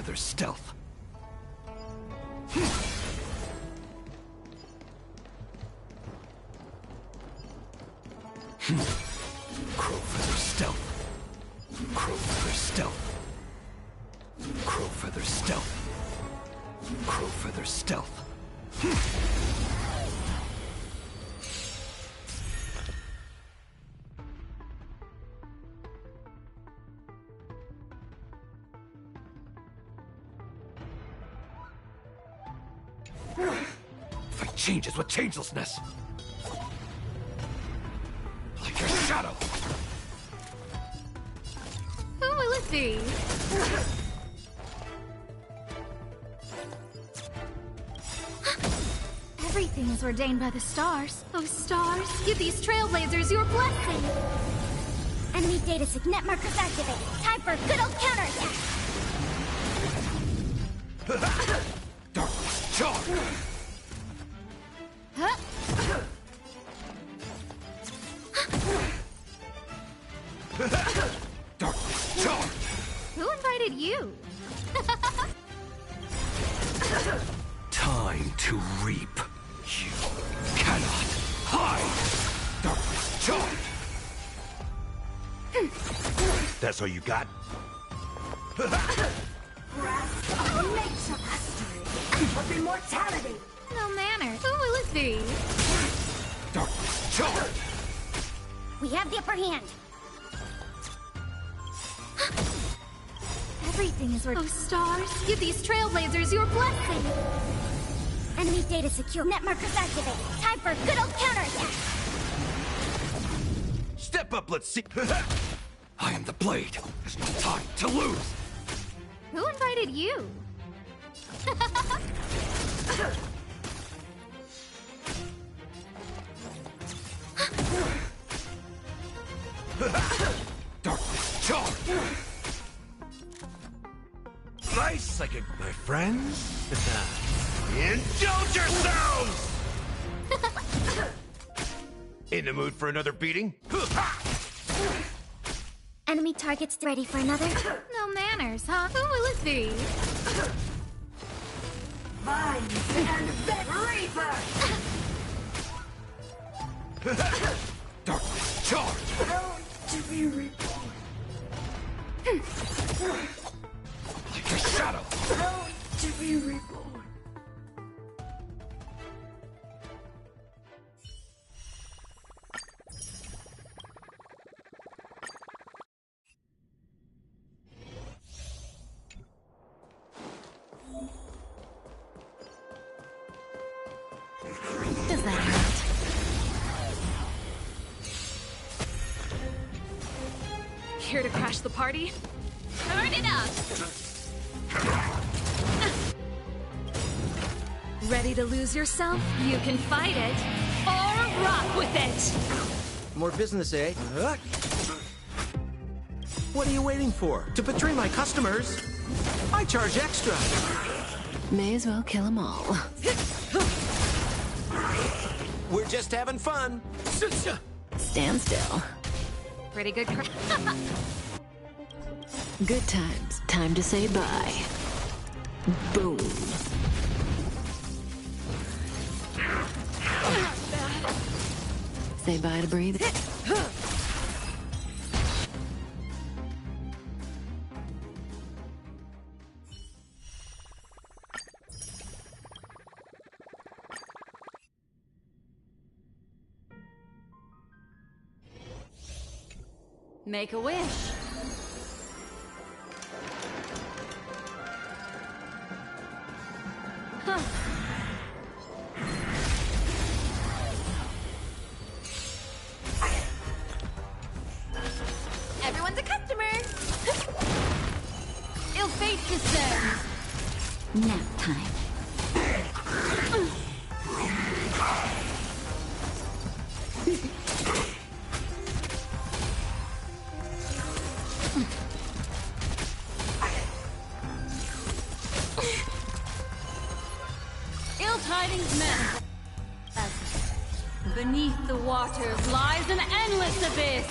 their stealth. Crow feather stealth. Crow feather stealth. Crow feather stealth. Crow feather stealth. Fight changes with changelessness. Like your shadow. Who will it be? Everything is ordained by the stars. Oh, stars, give these trailblazers your blessing. Enemy data signet markers activated. Time for a good old counterattack. Darkness charge. Huh? Darkness charge. Who invited you? Time to reap. You cannot hide. Darkness charge. That's all you got? Nature mastery of immortality. No manner. Who will it be? Darkness charge. We have the upper hand. Everything is ordained. Oh, stars, give these trailblazers your blessing. Enemy data secure. Net markers activated. Time for a good old counterattack. Step up, let's see. I am the blade. There's no time to lose. Who invited you? Darkness charge. Nice, I can... My friends? Indulge yourselves! In the mood for another beating? Enemy targets ready for another. No manners, huh? Who will it be? Mine and the Reaper! Darkness charge. To be reborn. Like a shadow. To be reborn. Does that hurt? Here to crash the party? Turn it up! Ready to lose yourself? You can fight it, or rock with it! More business, eh? What are you waiting for? To betray my customers? I charge extra. May as well kill them all. We're just having fun. Stand still. Pretty good. Good times. Time to say bye. Boom. Say bye to breathe. Make a wish. Huh. Everyone's a customer. Ill fate descends. Nap time. Ill tidings meant. Beneath the waters lies an endless abyss.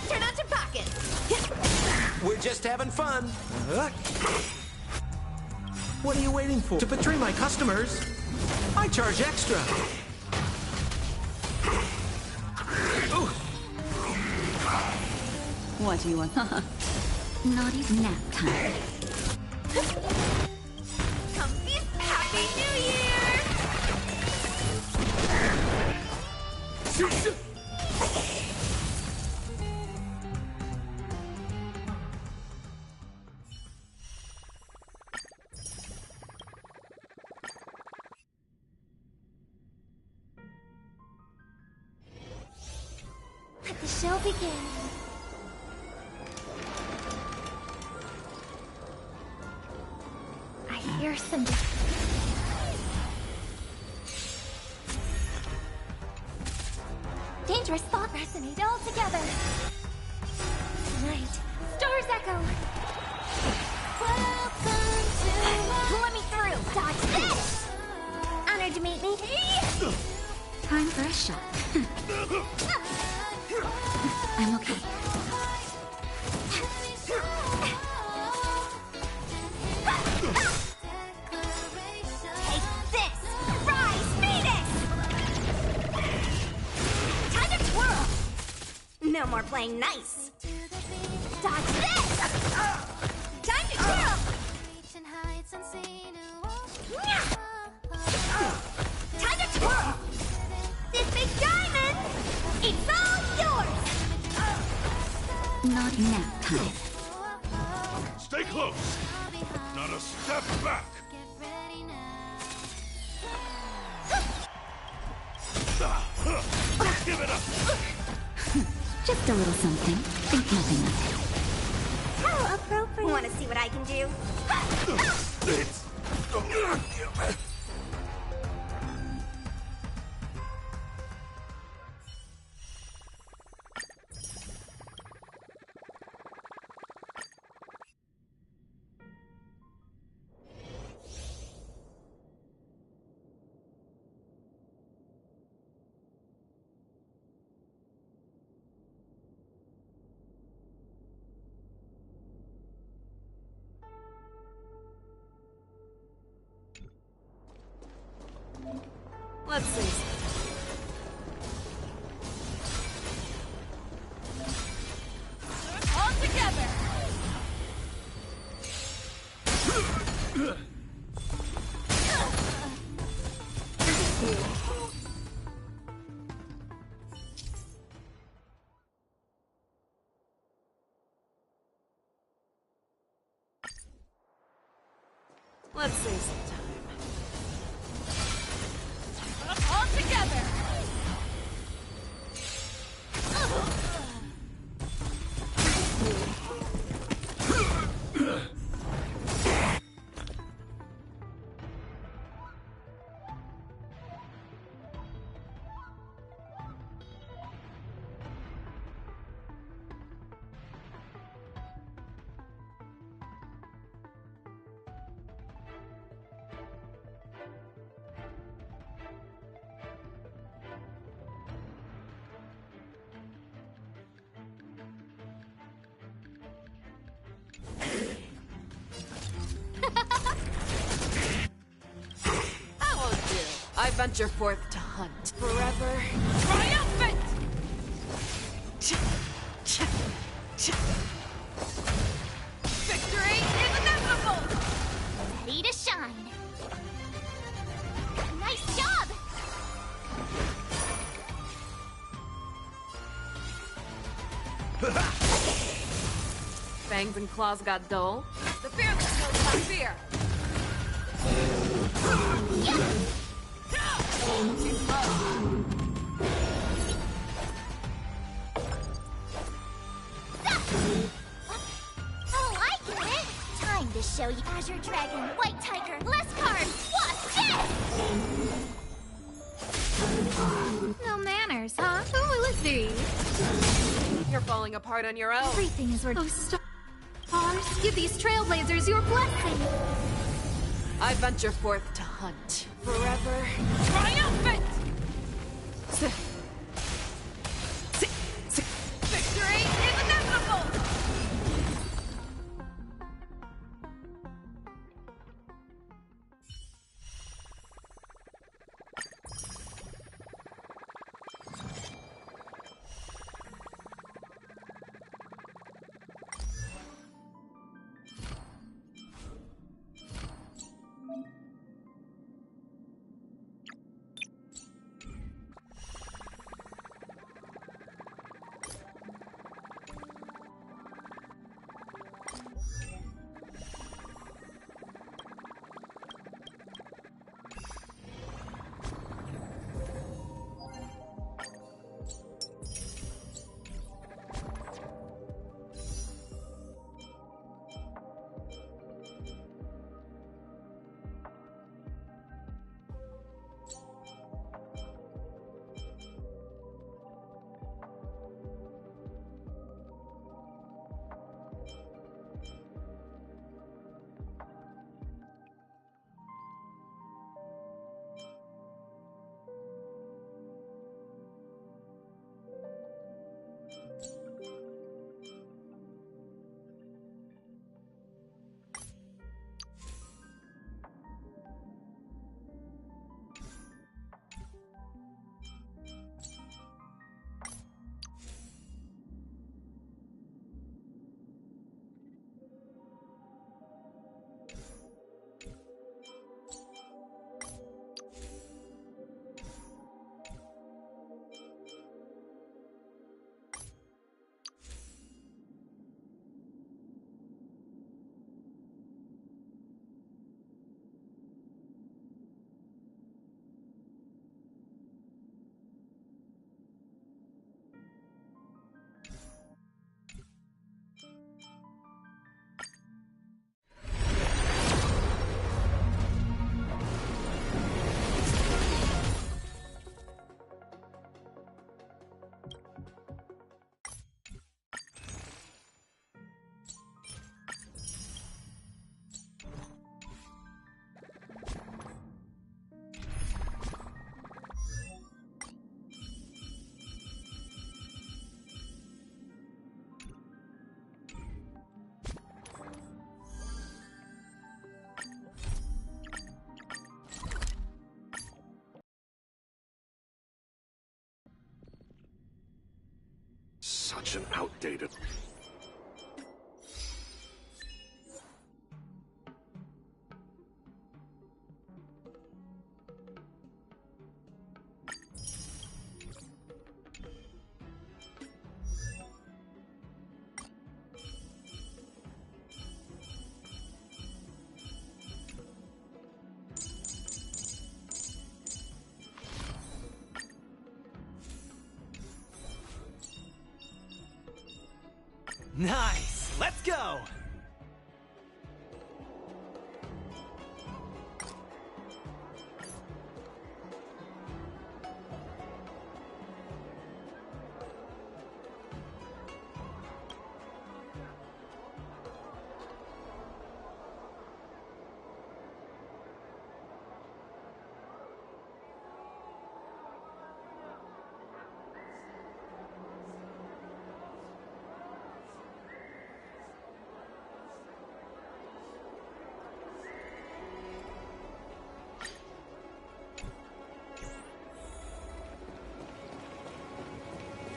Turn out your pockets. just having fun. What are you waiting for? To betray my customers, I charge extra. What do you want? Not even nap time. Happy New Year! Let the show begin. I hear some dangerous thought resonate all together. Tonight, stars echo. Welcome to let me through. Dodge this. Honored to meet me. Time for a shot. I'm okay. Take this! Rise, Venus! Time to twirl! No more playing nice. Dodge this! Time to twirl! Time to twirl! This big diamond! It's all yours! Not nap time. Stay close. Not a step back. Give it up. Just a little something. Think nothing of it. How appropriate! Want to see what I can do? It's... Let's see. All together! Let's save some time. All together! That won't do. I venture forth to hunt forever. Triumphant! Victory is inevitable! Ready to shine. Nice job! Fangs and claws got dull. The fearless knows not fear. Oh, I get it! Time to show you Azure Dragon, White Tiger, less cards! Watch this! No manners, huh? Oh, let's see. You're falling apart on your own. Everything is worth. Oh, stars, give these trailblazers your blessing. I venture forth to hunt forever. Triumphant! Victory is inevitable! Such an outdated... Nice! Let's go!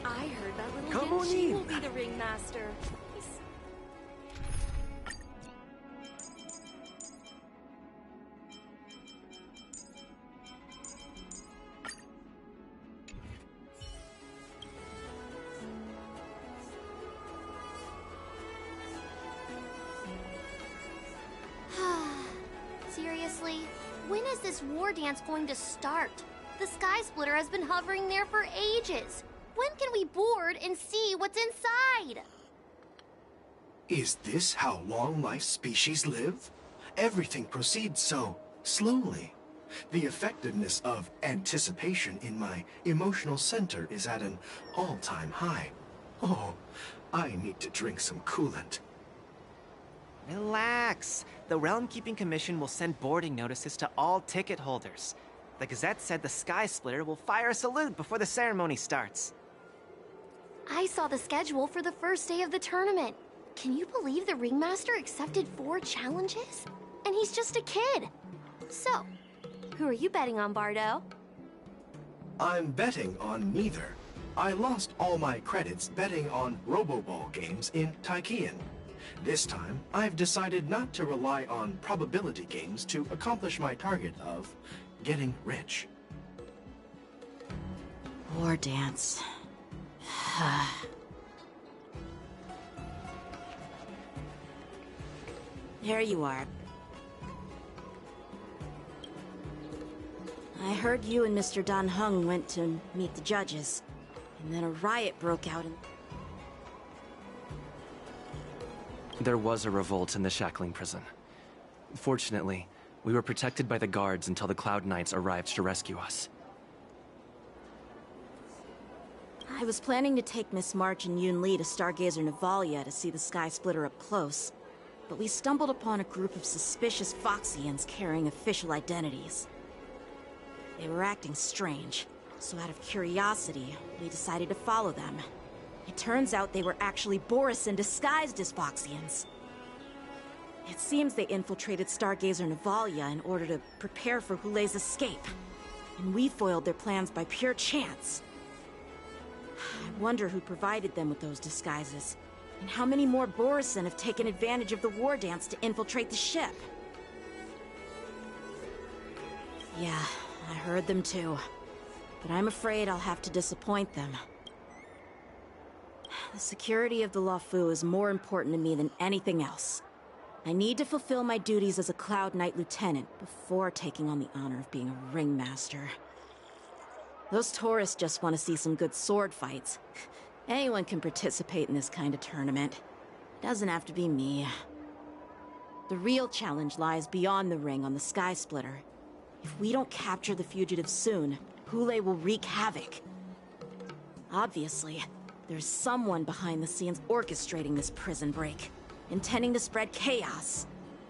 I heard that little Come on Yaoqing in. will be the ringmaster. Seriously? When is this war dance going to start? The Sky Splitter has been hovering there for ages. When can we board and see what's inside? Is this how long life species live? Everything proceeds so slowly. The effectiveness of anticipation in my emotional center is at an all-time high. Oh, I need to drink some coolant. Relax. The Realm Keeping Commission will send boarding notices to all ticket holders. The Gazette said the Sky Splitter will fire a salute before the ceremony starts. I saw the schedule for the first day of the tournament. Can you believe the ringmaster accepted 4 challenges? And he's just a kid. So, who are you betting on, Bardo? I'm betting on neither. I lost all my credits betting on Roboball games in Taikian. This time, I've decided not to rely on probability games to accomplish my target of getting rich. War dance. There you are. I heard you and Mr. Dan Heng went to meet the judges, and then a riot broke out and... There was a revolt in the Shackling prison. Fortunately, we were protected by the guards until the Cloud Knights arrived to rescue us. I was planning to take Miss March and Yun Li to Stargazer Navalia to see the Sky Splitter up close, but we stumbled upon a group of suspicious Foxians carrying official identities. They were acting strange, so out of curiosity, we decided to follow them. It turns out they were actually Borisin disguised as Foxians. It seems they infiltrated Stargazer Navalia in order to prepare for Hulei's escape, and we foiled their plans by pure chance. I wonder who provided them with those disguises, and how many more Borisin have taken advantage of the war dance to infiltrate the ship. Yeah, I heard them too, but I'm afraid I'll have to disappoint them. The security of the Luofu is more important to me than anything else. I need to fulfill my duties as a Cloud Knight Lieutenant before taking on the honor of being a ringmaster. Those tourists just want to see some good sword fights. Anyone can participate in this kind of tournament. It doesn't have to be me. The real challenge lies beyond the ring on the Sky Splitter. If we don't capture the fugitives soon, Hulei will wreak havoc. Obviously, there's someone behind the scenes orchestrating this prison break, intending to spread chaos.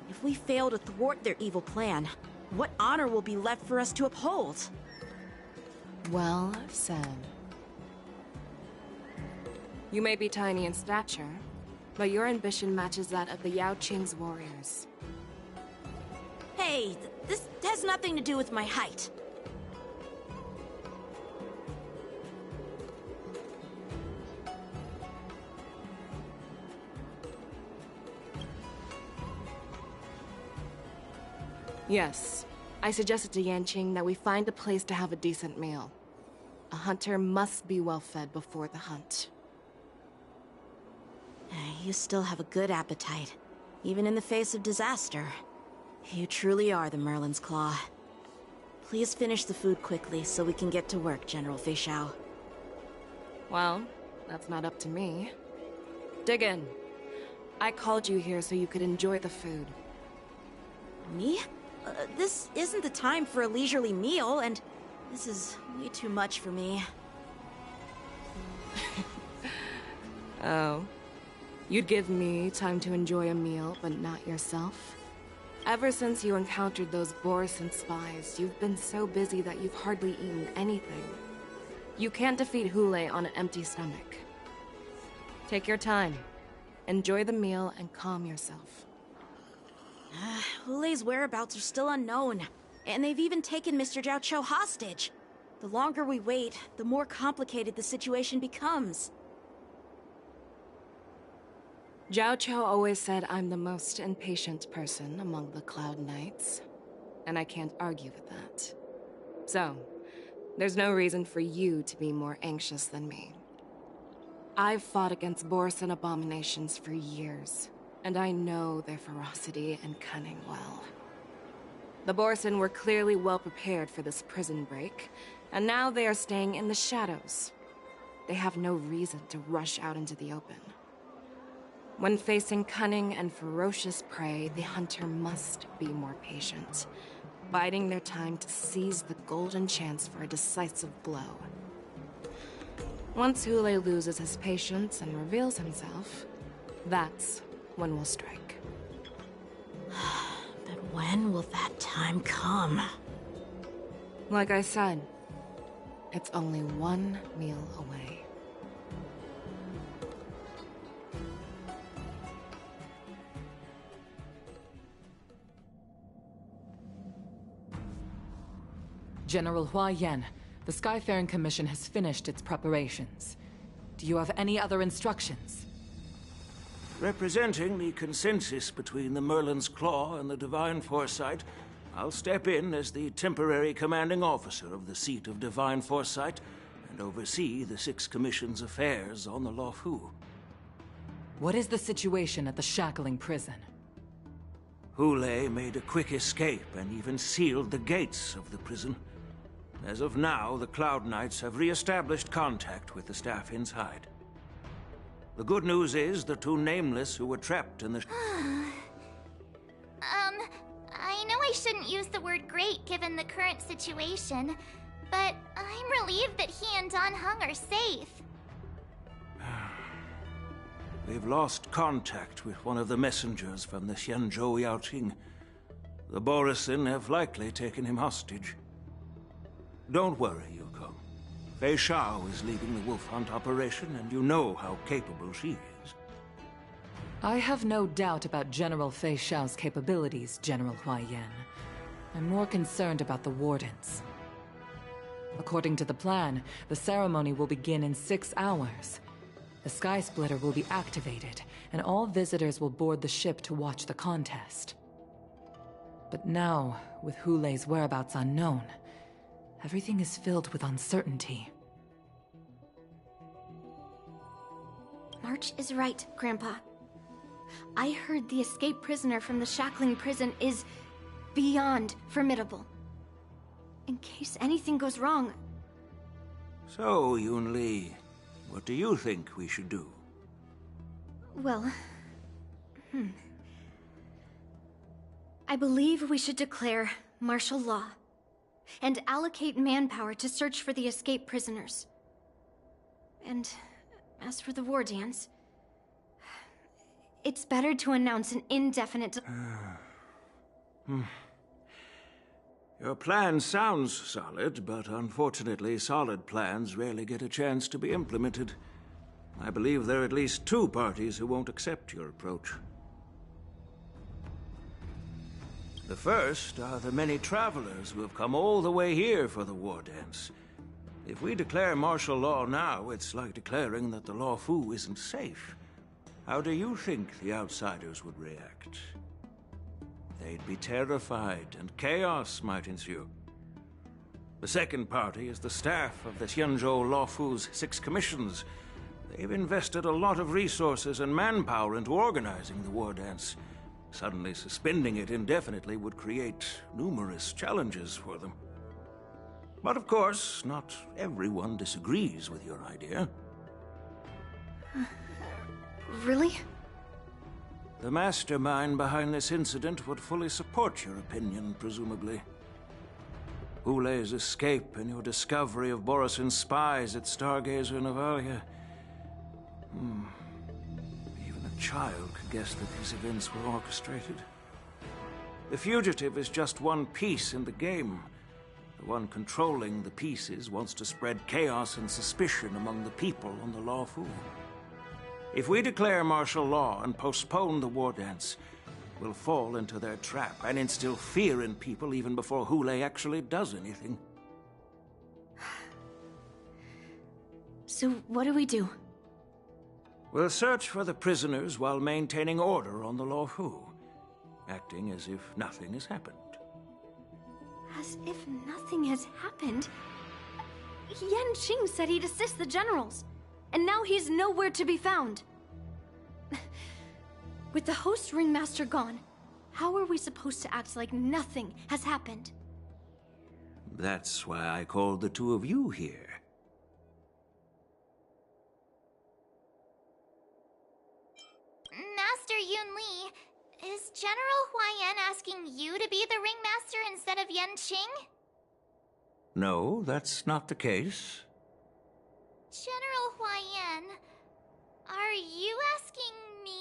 If we fail to thwart their evil plan, what honor will be left for us to uphold? Well said. You may be tiny in stature, but your ambition matches that of the Yaoqing's warriors. Hey, this has nothing to do with my height. Yes. I suggested to Yaoqing that we find a place to have a decent meal. A hunter must be well fed before the hunt. You still have a good appetite, even in the face of disaster. You truly are the Merlin's Claw. Please finish the food quickly so we can get to work, General Feixiao. Well, that's not up to me. Dig in. I called you here so you could enjoy the food. Me? This isn't the time for a leisurely meal, and this is way too much for me. Oh. You'd give me time to enjoy a meal, but not yourself? Ever since you encountered those Borison spies, you've been so busy that you've hardly eaten anything. You can't defeat Hule on an empty stomach. Take your time. Enjoy the meal and calm yourself. Hule's whereabouts are still unknown, and they've even taken Mr. Jiao hostage. The longer we wait, the more complicated the situation becomes. Jiao always said I'm the most impatient person among the Cloud Knights, and I can't argue with that. So, there's no reason for you to be more anxious than me. I've fought against Borison abominations for years, and I know their ferocity and cunning well. The Borison were clearly well prepared for this prison break, and now they are staying in the shadows. They have no reason to rush out into the open. When facing cunning and ferocious prey, the hunter must be more patient, biding their time to seize the golden chance for a decisive blow. Once Hule loses his patience and reveals himself, that's when we'll strike. But when will that time come? Like I said, it's only one meal away. General Hua Yan, the Skyfaring Commission has finished its preparations. Do you have any other instructions? Representing the consensus between the Merlin's Claw and the Divine Foresight, I'll step in as the temporary commanding officer of the seat of Divine Foresight and oversee the Six Commission's affairs on the Luofu. What is the situation at the Shackling prison? Hule made a quick escape and even sealed the gates of the prison. As of now, the Cloud Knights have re-established contact with the staff inside. The good news is the two Nameless who were trapped in the... I know I shouldn't use the word great given the current situation, but I'm relieved that he and Dan Heng are safe. We've lost contact with one of the messengers from the Xianzhou Yaoqing. The Borison have likely taken him hostage. Don't worry, Yaoqing. Feixiao is leading the wolf hunt operation, and you know how capable she is. I have no doubt about General Feixiao's capabilities, General Hua Yan. I'm more concerned about the Wardens. According to the plan, the ceremony will begin in 6 hours. The Sky Splitter will be activated, and all visitors will board the ship to watch the contest. But now, with Hule's whereabouts unknown, everything is filled with uncertainty. March is right, Grandpa. I heard the escaped prisoner from the Shackling prison is beyond formidable. In case anything goes wrong... So, Yunli, what do you think we should do? Well... I believe we should declare martial law and allocate manpower to search for the escaped prisoners. And as for the war dance, it's better to announce an indefinite... Your plan sounds solid, but unfortunately solid plans rarely get a chance to be implemented. I believe there are at least 2 parties who won't accept your approach. The first are the many travelers who have come all the way here for the war dance. If we declare martial law now, it's like declaring that the Luofu isn't safe. How do you think the outsiders would react? they'd be terrified and chaos might ensue. The second party is the staff of the Xianzhou Lawfu's 6 commissions. They've invested a lot of resources and manpower into organizing the war dance. Suddenly suspending it indefinitely would create numerous challenges for them. But of course, not everyone disagrees with your idea. Really? The mastermind behind this incident would fully support your opinion, presumably. Hule's escape and your discovery of Borisin's spies at Stargazer Navalia. Even a child could guess that these events were orchestrated. The fugitive is just one piece in the game. The one controlling the pieces wants to spread chaos and suspicion among the people on the Lawfu. If we declare martial law and postpone the war dance, we'll fall into their trap and instill fear in people even before Hule actually does anything. So what do we do? We'll search for the prisoners while maintaining order on the Lawfu, acting as if nothing has happened. As if nothing has happened? Yanqing said he'd assist the generals, and now he's nowhere to be found. With the host ringmaster gone, how are we supposed to act like nothing has happened? That's why I called the two of you here. Master Yunli, is General Huaiyan asking you to be the ringmaster instead of Yanqing? No, that's not the case. General Huaiyan, are you asking me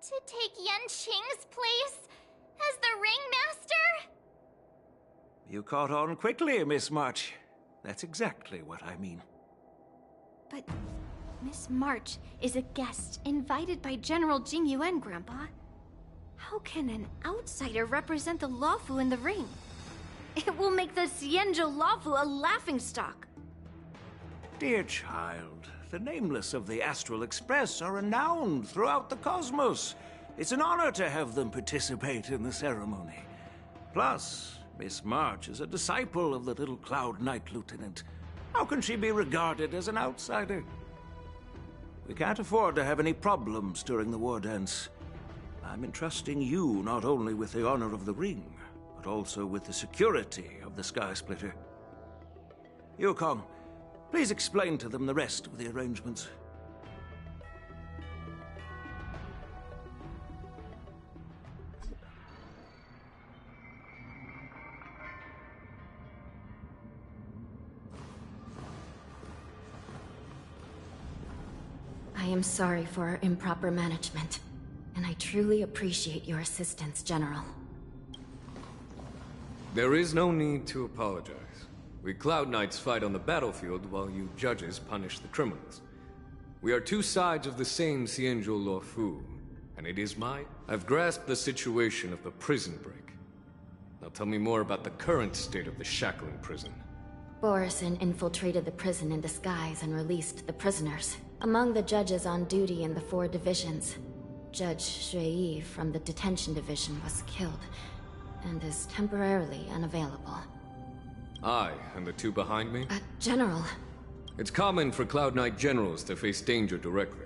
to take Yanqing's place as the ringmaster? You caught on quickly, Miss March. That's exactly what I mean. But Miss March is a guest invited by General Jing Yuan, Grandpa. How can an outsider represent the Lawfu in the ring? It will make the Xianzhou Lawfu a laughingstock. Dear child, the nameless of the Astral Express are renowned throughout the cosmos. It's an honor to have them participate in the ceremony. Plus, Miss March is a disciple of the little Cloud Knight Lieutenant. How can she be regarded as an outsider? We can't afford to have any problems during the war dance. I'm entrusting you not only with the honor of the ring, but also with the security of the Sky Splitter. Yaoqing, please explain to them the rest of the arrangements. I am sorry for our improper management, and I truly appreciate your assistance, General. There is no need to apologize. We Cloud Knights fight on the battlefield while you judges punish the criminals. We are two sides of the same Xianzhou Lawfu, and it is I've grasped the situation of the prison break. Now tell me more about the current state of the shackling prison. Borisin infiltrated the prison in disguise and released the prisoners. Among the judges on duty in the 4 divisions, Judge Shui from the detention division was killed, and is temporarily unavailable. I, and the two behind me? General. It's common for Cloud Knight generals to face danger directly.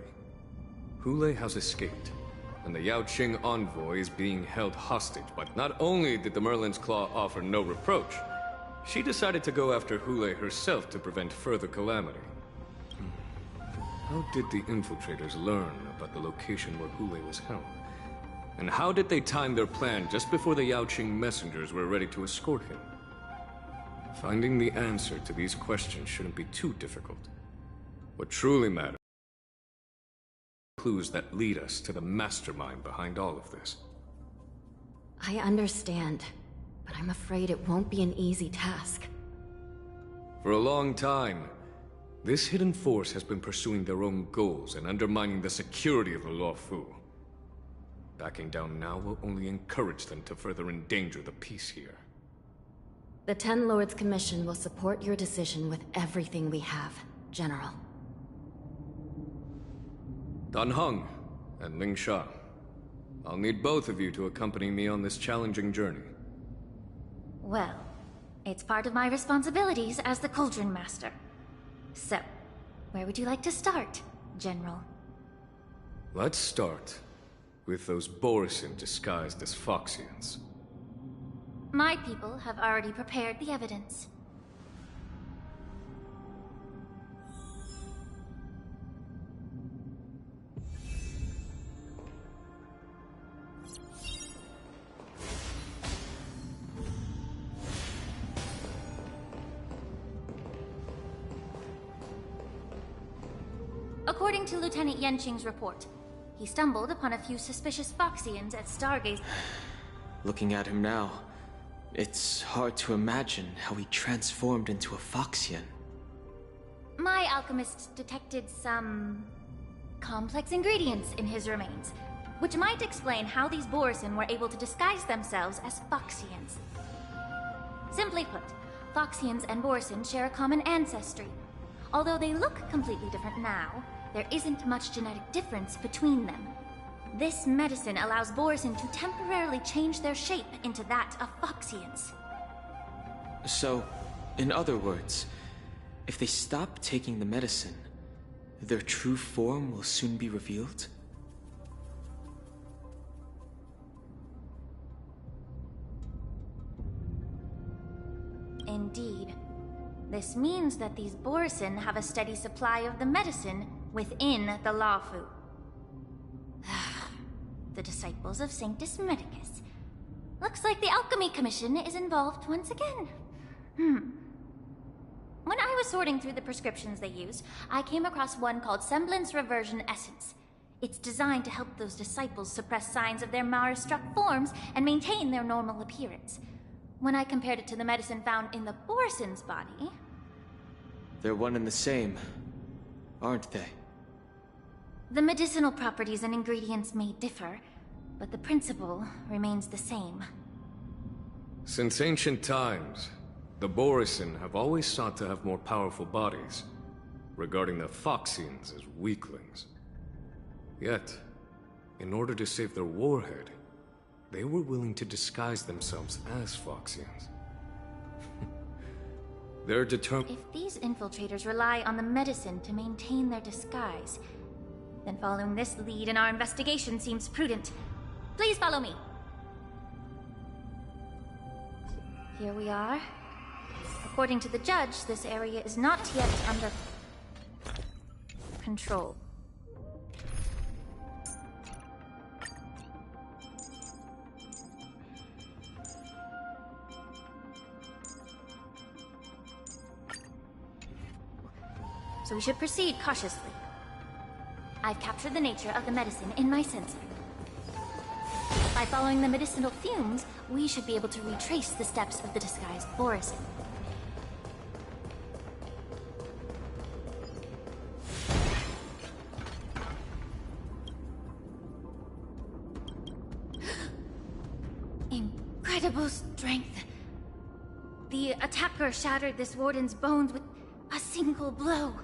Hule has escaped, and the Yaoqing envoy is being held hostage, but not only did the Merlin's Claw offer no reproach, she decided to go after Hule herself to prevent further calamity. How did the infiltrators learn about the location where Hule was held? And how did they time their plan just before the Yaoqing messengers were ready to escort him? Finding the answer to these questions shouldn't be too difficult. What truly matters are clues that lead us to the mastermind behind all of this. I understand, but I'm afraid it won't be an easy task. For a long time, this hidden force has been pursuing their own goals and undermining the security of the Lawfu. Backing down now will only encourage them to further endanger the peace here. The 10 Lords Commission will support your decision with everything we have, General. Dan Heng and Ling Sha, I'll need both of you to accompany me on this challenging journey. Well, it's part of my responsibilities as the Cauldron Master. So, where would you like to start, General? Let's start with those Borisin disguised as Foxians. My people have already prepared the evidence. According to Lieutenant Yanqing's report, he stumbled upon a few suspicious Foxians at Stargaze. Looking at him now, it's hard to imagine how he transformed into a Foxian. My alchemist detected some complex ingredients in his remains, which might explain how these Borisin were able to disguise themselves as Foxians. Simply put, Foxians and Borisin share a common ancestry. Although they look completely different now, there isn't much genetic difference between them. This medicine allows Borisin to temporarily change their shape into that of Foxians. So, in other words, if they stop taking the medicine, their true form will soon be revealed? Indeed. This means that these Borisin have a steady supply of the medicine within the Laofu. The disciples of Sanctus Medicus. Looks like the Alchemy Commission is involved once again. When I was sorting through the prescriptions they use, I came across one called Semblance Reversion Essence. It's designed to help those disciples suppress signs of their Mara-struck forms and maintain their normal appearance. When I compared it to the medicine found in the Borisin's body... They're one and the same, aren't they? The medicinal properties and ingredients may differ, but the principle remains the same. Since ancient times, the Borisin have always sought to have more powerful bodies, regarding the Foxians as weaklings. Yet, in order to save their warhead, they were willing to disguise themselves as Foxians. They're determined. If these infiltrators rely on the medicine to maintain their disguise, then following this lead in our investigation seems prudent. Please follow me. Here we are. According to the judge, this area is not yet under control. So we should proceed cautiously. I've captured the nature of the medicine in my sensor. By following the medicinal fumes, we should be able to retrace the steps of the disguised Borisin. Incredible strength. The attacker shattered this warden's bones with a single blow.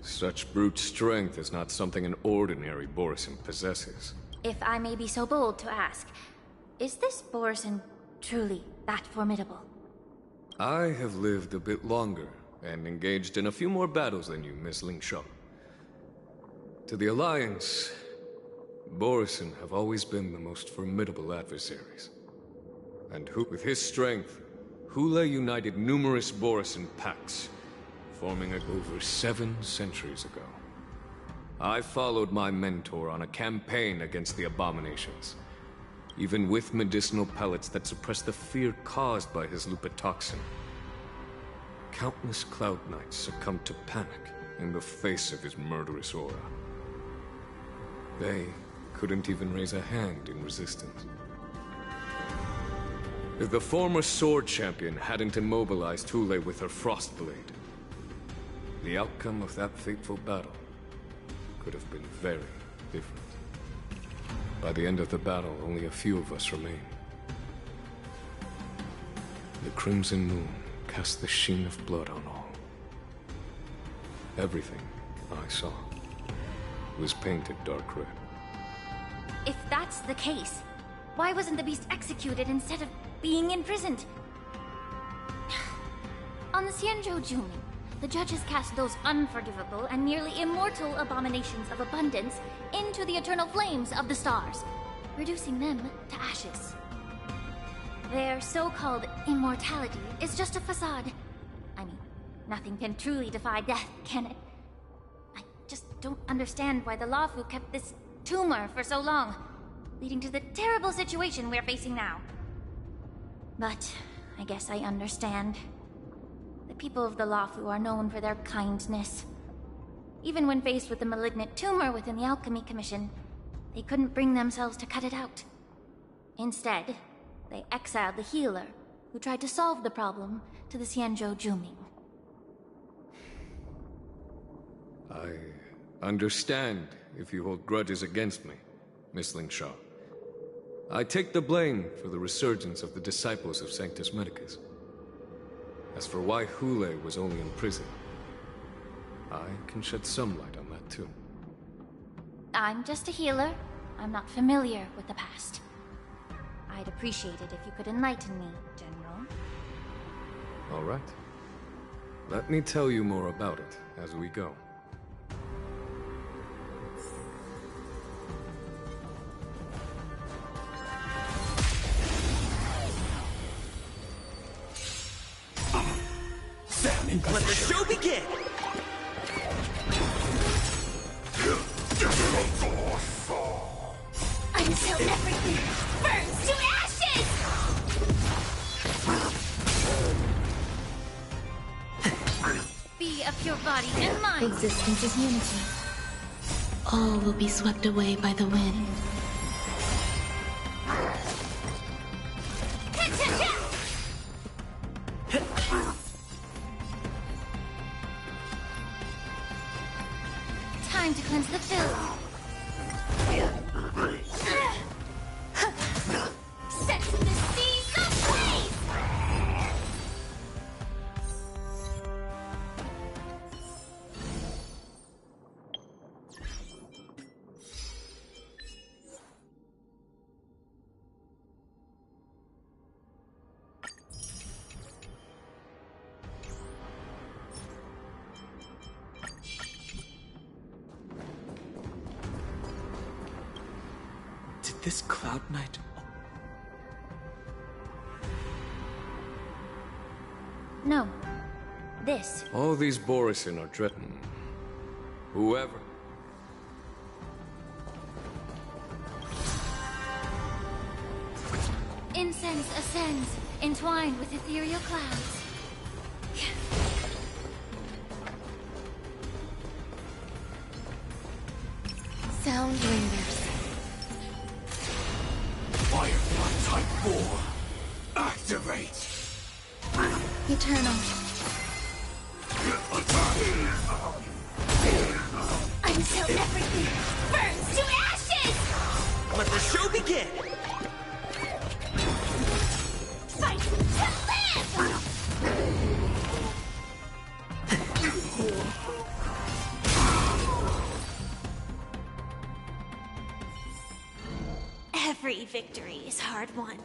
Such brute strength is not something an ordinary Borisin possesses. If I may be so bold to ask, is this Borisin truly that formidable? I have lived a bit longer and engaged in a few more battles than you, Miss Lingsheng. To the Alliance, Borisin have always been the most formidable adversaries. And with his strength, Hule united numerous Borisin packs, forming it over 7 centuries ago. I followed my mentor on a campaign against the abominations, even with medicinal pellets that suppress the fear caused by his lupitoxin. Countless Cloud Knights succumbed to panic in the face of his murderous aura. They couldn't even raise a hand in resistance. If the former sword champion hadn't immobilized Hule with her Frostblade, the outcome of that fateful battle could have been very different. By the end of the battle, only a few of us remained. The crimson moon cast the sheen of blood on all. Everything I saw was painted dark red. If that's the case, Why wasn't the beast executed instead of being imprisoned? On the Xianzhou Juning, the judges cast those unforgivable and nearly immortal abominations of abundance into the eternal flames of the stars, reducing them to ashes. Their so-called immortality is just a facade. I mean, nothing can truly defy death, can it? I just don't understand why the Luofu kept this tumor for so long, leading to the terrible situation we're facing now. But I guess I understand. The people of the Luofu are known for their kindness. Even when faced with the malignant tumor within the Alchemy Commission, they couldn't bring themselves to cut it out. Instead, they exiled the healer, who tried to solve the problem, to the Xianzhou Juning. I understand if you hold grudges against me, Miss Lingshaw. I take the blame for the resurgence of the disciples of Sanctus Medicus. As for why Hule was only in prison, I can shed some light on that too. I'm just a healer. I'm not familiar with the past. I'd appreciate it if you could enlighten me, General. All right. Let me tell you more about it as we go. Let the show begin! Until everything burns to ashes! Be of your body and mind! Existence is unity. All will be swept away by the wind. Time to cleanse the filth. Set the seas ablaze! Did this Cloud Knight... No. This. All these Borisin are threatened. Whoever. Incense ascends, entwined with ethereal clouds. Sound lingers. Firefly Type 4. Activate! Eternal. Until everything burns to ashes! Let the show begin! Fight to live! Every victory is hard won.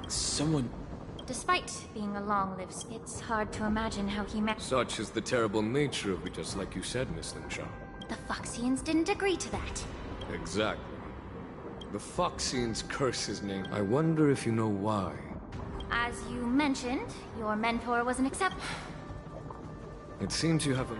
Someone... Despite being a long-lived, it's hard to imagine how he met. Such is the terrible nature of it, just like you said, Miss Lingshaw. The Foxians didn't agree to that. Exactly. The Foxians curse his name. I wonder if you know why. As you mentioned, your mentor was an exception. It seems you have a...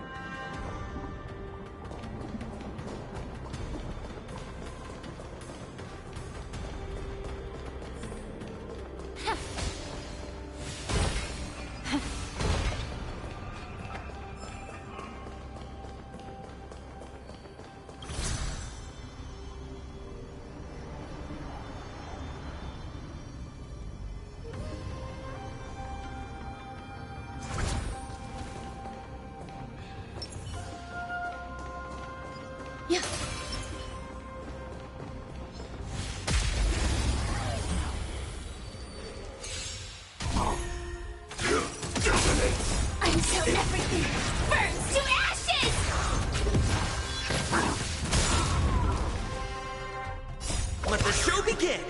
the show begin!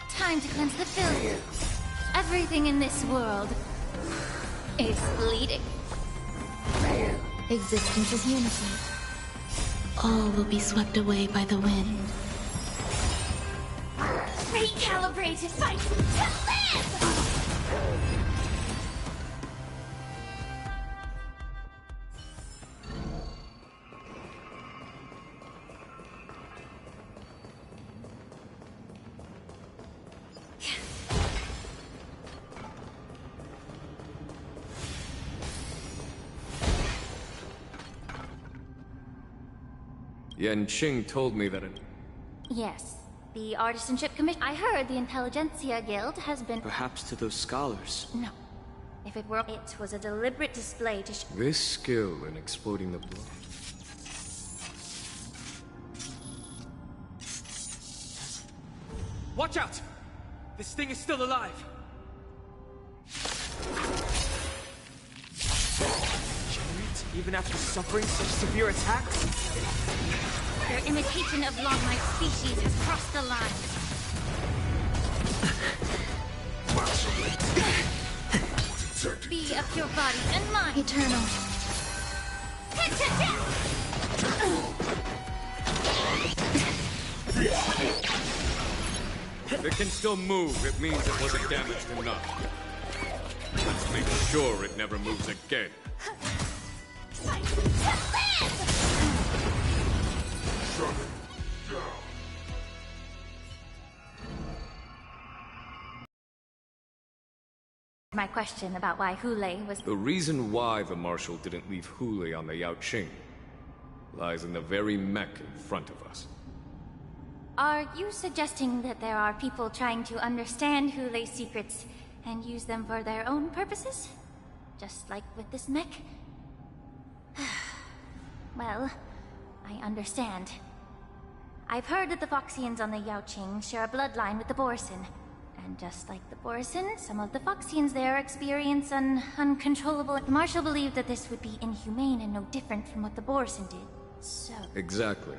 Time to cleanse the filth. Everything in this world is bleeding. Existence is unity. All will be swept away by the wind. Recalibrated fight to live! Yaoqing told me that it... Yes, the Artisanship Commission. I heard the Intelligentsia Guild has been... Perhaps to those scholars. No. If it were, it was a deliberate display to This skill in exploding the blood. Watch out! This thing is still alive! Generate even after suffering such severe attacks? Their imitation of long-life species has crossed the line. Be of your body and mind. Eternal. If it can still move, it means it wasn't damaged enough. Let's make sure it never moves again. My question about why Hule was... The reason why the Marshal didn't leave Hule on the Yaoqing lies in the very mech in front of us. Are you suggesting that there are people trying to understand Hule's secrets and use them for their own purposes? Just like with this mech? Well, I understand. I've heard that the Foxians on the Yaoqing share a bloodline with the Borisin. And just like the Borisin, some of the Foxians there experience an uncontrollable... The Marshal believed that this would be inhumane and no different from what the Borisin did. So... Exactly.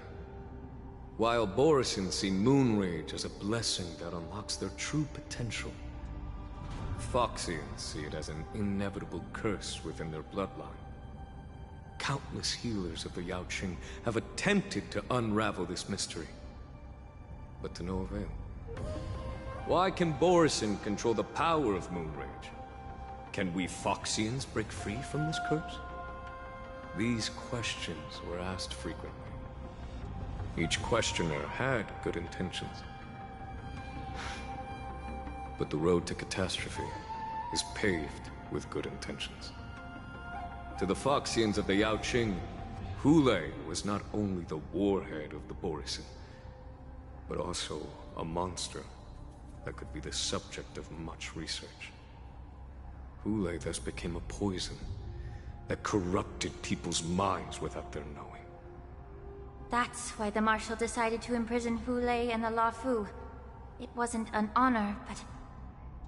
While Borisin see moon rage as a blessing that unlocks their true potential, Foxians see it as an inevitable curse within their bloodline. Countless healers of the Yaoqing have attempted to unravel this mystery, but to no avail. Why can Borisin control the power of moon rage? Can we Foxians break free from this curse? These questions were asked frequently. Each questioner had good intentions. But the road to catastrophe is paved with good intentions. To the Foxians of the Yaoqing, Hule was not only the warhead of the Borisin, but also a monster that could be the subject of much research. Hule thus became a poison that corrupted people's minds without their knowing. that's why the Marshal decided to imprison Hule and the Luofu. It wasn't an honor, but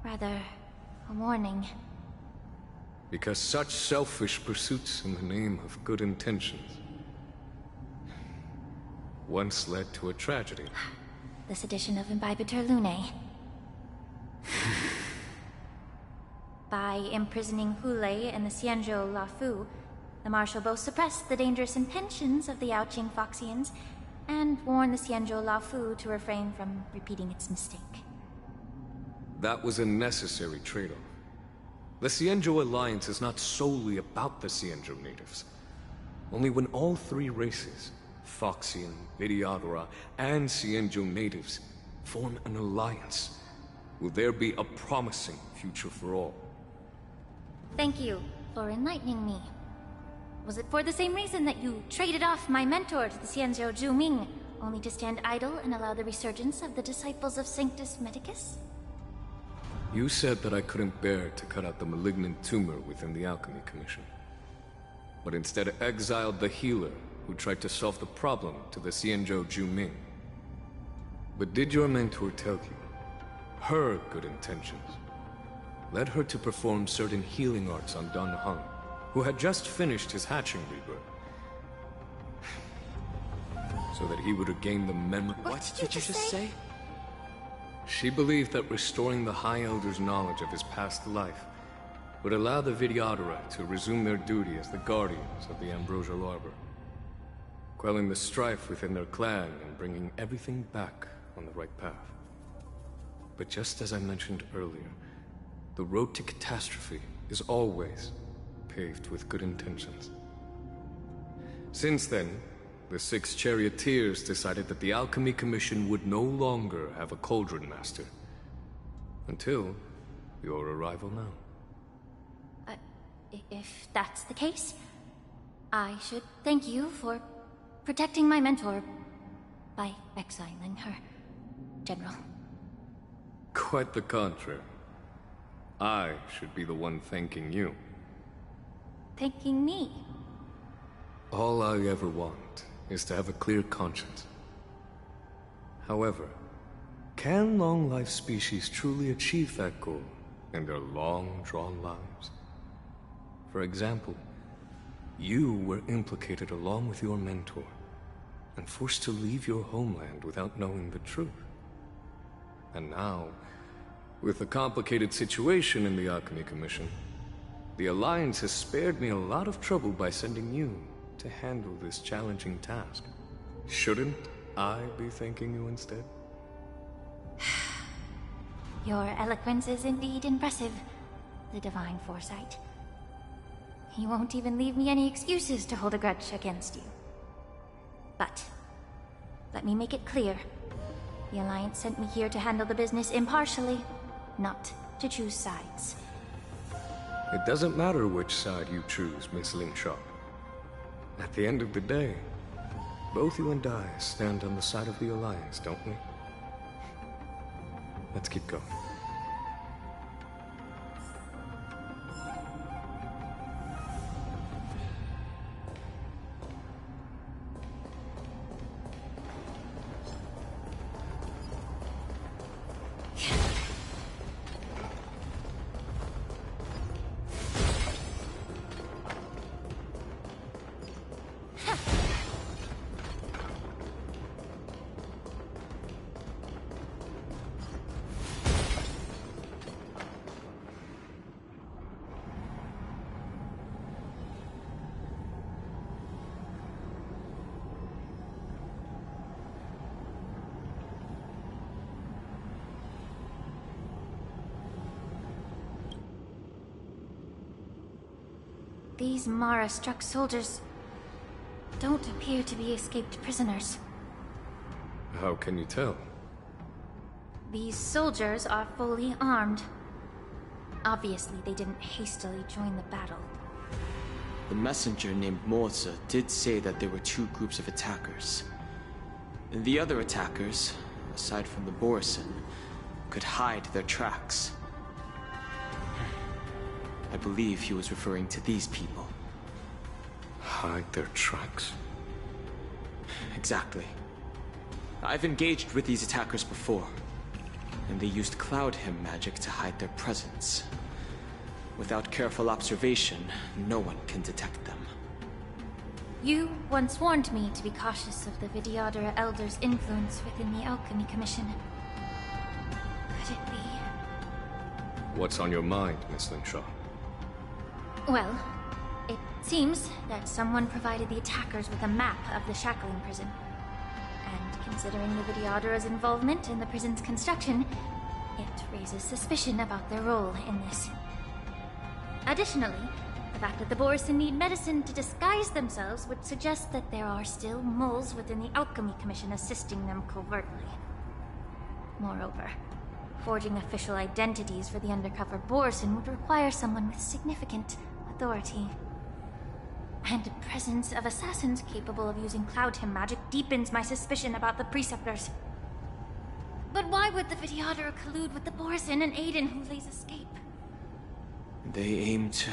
rather a warning. Because such selfish pursuits in the name of good intentions once led to a tragedy. This edition of Imbibitor Lunae. By imprisoning Hule and the Xianzhou Luofu, the Marshal both suppressed the dangerous intentions of the Yaoqing Foxians and warned the Xianzhou Luofu to refrain from repeating its mistake. That was a necessary trade-off. The Xianzhou alliance is not solely about the Xianzhou natives. Only when all three races, Foxian, Vidyadhara, and Xianzhou natives, form an alliance, will there be a promising future for all. Thank you for enlightening me. Was it for the same reason that you traded off my mentor to the Xianzhou Zhuming, only to stand idle and allow the resurgence of the disciples of Sanctus Medicus? You said that I couldn't bear to cut out the malignant tumor within the Alchemy Commission, but instead exiled the healer who tried to solve the problem to the Xianzhou Zhuming. But did your mentor tell you her good intentions led her to perform certain healing arts on Dan Heng, who had just finished his hatching rebirth? so that he would regain the memory. What did you just say? She believed that restoring the High Elder's knowledge of his past life would allow the Videodora to resume their duty as the guardians of the Ambrosial Arbor, quelling the strife within their clan and bringing everything back on the right path. But just as I mentioned earlier, the road to catastrophe is always paved with good intentions. Since then, the 6 charioteers decided that the Alchemy Commission would no longer have a Cauldron Master. Until your arrival now. If that's the case, I should thank you for protecting my mentor by exiling her, General. Quite the contrary. I should be the one thanking you. Thanking me? All I ever want is to have a clear conscience. However, can long-life species truly achieve that goal in their long-drawn lives? For example, you were implicated along with your mentor, and forced to leave your homeland without knowing the truth. And now, with the complicated situation in the Alchemy Commission, the Alliance has spared me a lot of trouble by sending you to handle this challenging task. Shouldn't I be thanking you instead? Your eloquence is indeed impressive, the Divine Foresight. You won't even leave me any excuses to hold a grudge against you. But, let me make it clear. The Alliance sent me here to handle the business impartially, not to choose sides. It doesn't matter which side you choose, Miss Lingshaw. At the end of the day, both you and I stand on the side of the Alliance, don't we? Let's keep going. These Mara-struck soldiers don't appear to be escaped prisoners. How can you tell? These soldiers are fully armed. Obviously, they didn't hastily join the battle. The messenger named Moza did say that there were 2 groups of attackers. And the other attackers, aside from the Borison, could hide their tracks. I believe he was referring to these people. Hide their tracks? Exactly. I've engaged with these attackers before, and they used Cloud Hymn magic to hide their presence. Without careful observation, no one can detect them. You once warned me to be cautious of the Videodora Elder's influence within the Alchemy Commission. Could it be? What's on your mind, Miss Lingshaw? Well, it seems that someone provided the attackers with a map of the Shackling prison. And considering the Videodora's involvement in the prison's construction, it raises suspicion about their role in this. Additionally, the fact that the Borison need medicine to disguise themselves would suggest that there are still moles within the Alchemy Commission assisting them covertly. Moreover, forging official identities for the undercover Borison would require someone with significant authority. And the presence of assassins capable of using Cloud Hymn magic deepens my suspicion about the Preceptors. But why would the Videodora collude with the Borison and aid in Hulei's escape? They aim to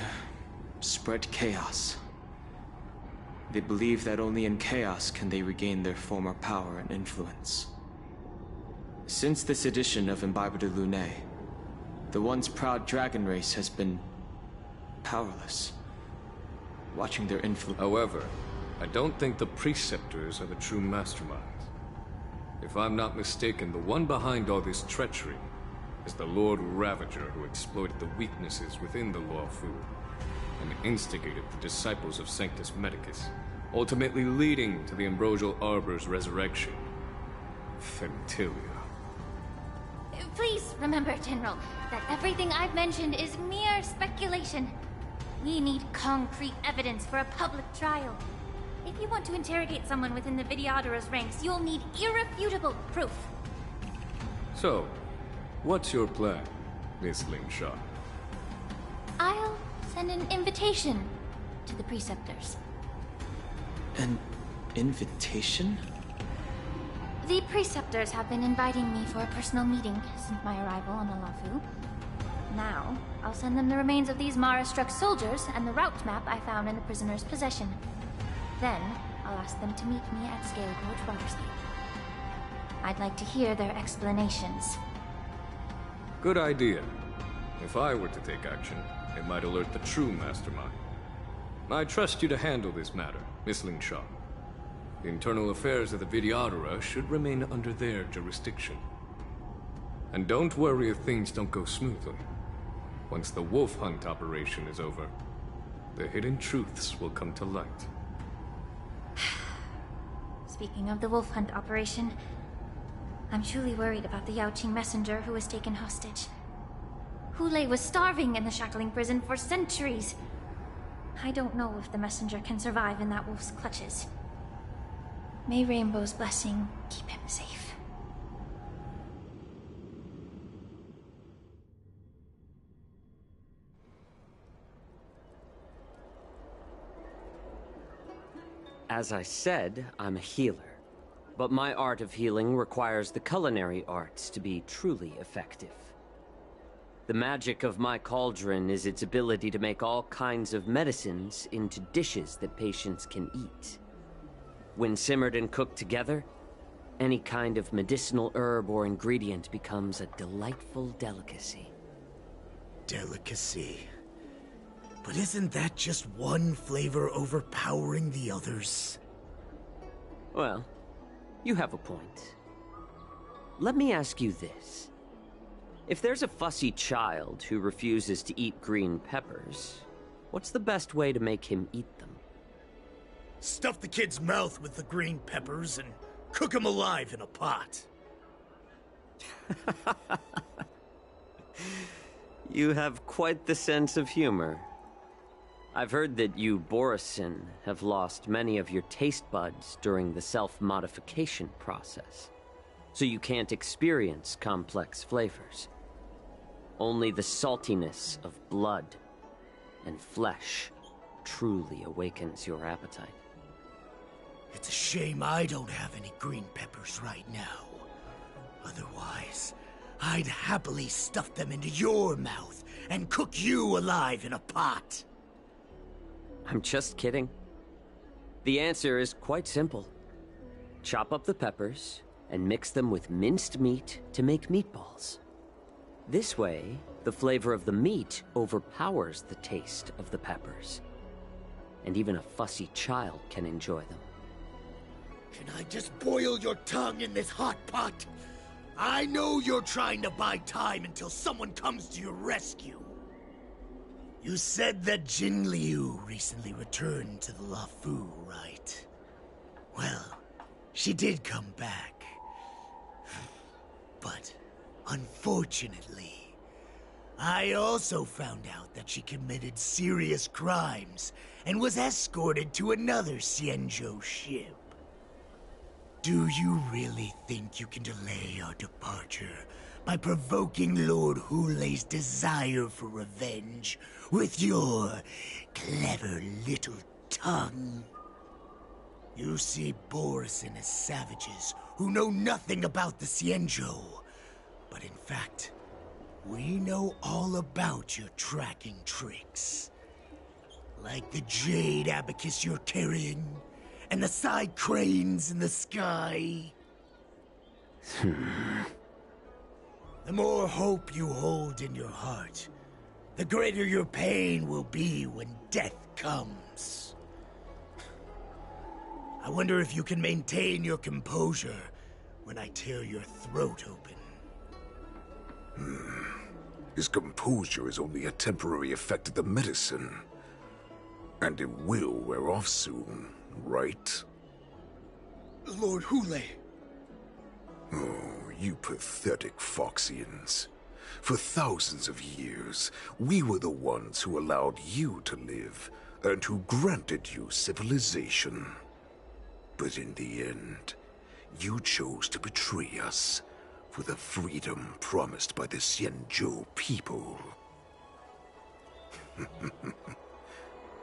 spread chaos. They believe that only in chaos can they regain their former power and influence. Since this edition of Imbibe de Lune, the once proud dragon race has been powerless. Watching their influence. However, I don't think the Preceptors are the true masterminds. If I'm not mistaken, the one behind all this treachery is the Lord Ravager who exploited the weaknesses within the Luofu and instigated the disciples of Sanctus Medicus, ultimately leading to the Ambrosial Arbor's resurrection. Fentilia. Please remember, General, that everything I've mentioned is mere speculation. We need concrete evidence for a public trial. If you want to interrogate someone within the Videodor's ranks, you'll need irrefutable proof. So, what's your plan, Miss Ling Sha? I'll send an invitation to the Preceptors. An invitation? The Preceptors have been inviting me for a personal meeting since my arrival on Alafu. Now, I'll send them the remains of these Mara-struck soldiers and the route map I found in the prisoner's possession. Then, I'll ask them to meet me at Scalecoach Waterscape. I'd like to hear their explanations. Good idea. If I were to take action, it might alert the true mastermind. I trust you to handle this matter, Miss Ling Sha. The internal affairs of the Videodora should remain under their jurisdiction. And don't worry if things don't go smoothly. Once the wolf hunt operation is over, the hidden truths will come to light. Speaking of the wolf hunt operation, I'm truly worried about the Yaoqing messenger who was taken hostage. Hulei was starving in the shackling prison for centuries. I don't know if the messenger can survive in that wolf's clutches. May Rainbow's blessing keep him safe. As I said, I'm a healer. But my art of healing requires the culinary arts to be truly effective. The magic of my cauldron is its ability to make all kinds of medicines into dishes that patients can eat. When simmered and cooked together, any kind of medicinal herb or ingredient becomes a delightful delicacy. Delicacy? But isn't that just one flavor overpowering the others? Well, you have a point. Let me ask you this. If there's a fussy child who refuses to eat green peppers, what's the best way to make him eat them? Stuff the kid's mouth with the green peppers and cook him alive in a pot. You have quite the sense of humor. I've heard that you, Borisin, have lost many of your taste buds during the self-modification process, so you can't experience complex flavors. Only the saltiness of blood and flesh truly awakens your appetite. It's a shame I don't have any green peppers right now. Otherwise, I'd happily stuff them into your mouth and cook you alive in a pot. I'm just kidding. The answer is quite simple. Chop up the peppers and mix them with minced meat to make meatballs. This way, the flavor of the meat overpowers the taste of the peppers. And even a fussy child can enjoy them. Can I just boil your tongue in this hot pot? I know you're trying to buy time until someone comes to your rescue. You said that Jin Liu recently returned to the Luofu, right? Well, she did come back. But, unfortunately, I also found out that she committed serious crimes and was escorted to another Xianzhou ship. Do you really think you can delay our departure by provoking Lord Hulei's desire for revenge with your clever little tongue? You see Borisin as savages who know nothing about the Xianzhou, but in fact, we know all about your tracking tricks. Like the jade abacus you're carrying, and the side cranes in the sky. The more hope you hold in your heart, the greater your pain will be when death comes. I wonder if you can maintain your composure when I tear your throat open. His composure is only a temporary effect of the medicine. And it will wear off soon, right? Lord Hule. Oh, you pathetic Foxians. For thousands of years, we were the ones who allowed you to live, and who granted you civilization. But in the end, you chose to betray us for the freedom promised by the Xianzhou people.